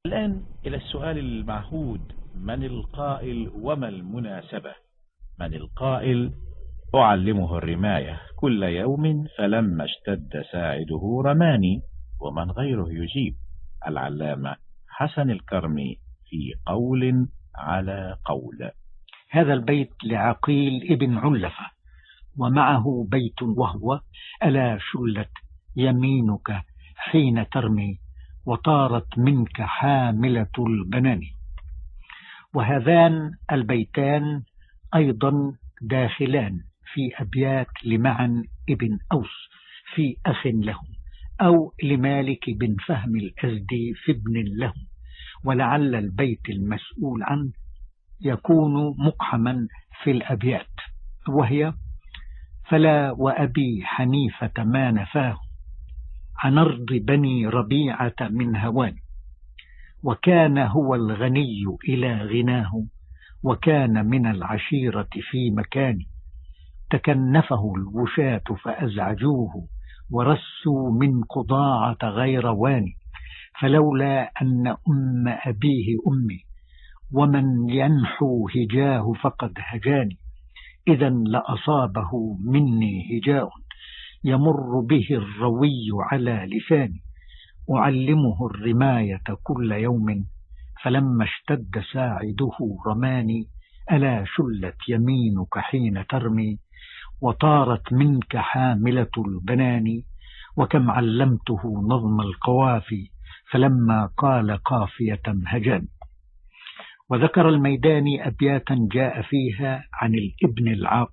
الآن إلى السؤال المعهود: من القائل وما المناسبة؟ من القائل: أعلمه الرماية كل يوم فلما اشتد ساعده رماني. ومن غيره يجيب: العلامة حسن الكرمي في قول على قول. هذا البيت لعقيل ابن علفة، ومعه بيت وهو: ألا شلت يمينك حين ترمي وطارت منك حاملة البنان. وهذان البيتان أيضا داخلان في أبيات لمعن ابن أوس في أخ له، أو لمالك بن فهم الأزدي في ابن له، ولعل البيت المسؤول عنه يكون مقحما في الأبيات، وهي: فلا وأبي حنيفة ما نفاه عن أرض بني ربيعة من هوان، وكان هو الغني إلى غناه وكان من العشيرة في مكان، تكنفه الوشاة فأزعجوه ورسوا من قضاعة غير وان، فلولا أن أم أبيه أمي ومن ينحو هجاه فقد هجاني، إذا لأصابه مني هجاء يمر به الروي على لساني، أعلمه الرماية كل يوم فلما اشتد ساعده رماني، ألا شلت يمينك حين ترمي وطارت منك حاملة البنان، وكم علمته نظم القوافي فلما قال قافية هجان. وذكر الميداني أبياتا جاء فيها عن الابن العاق: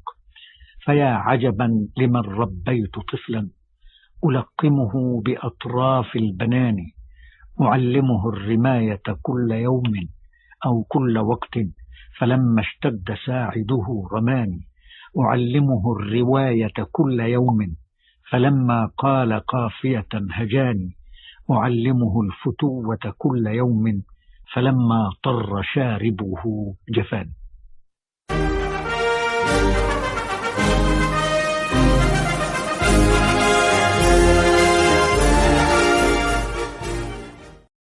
فيا عجبا لمن ربيت طفلا ألقمه بأطراف البنان، أعلمه الرماية كل يوم أو كل وقت فلما اشتد ساعده رماني، أعلمه الرواية كل يوم فلما قال قافية هجاني، أعلمه الفتوة كل يوم فلما طر شاربه جفان.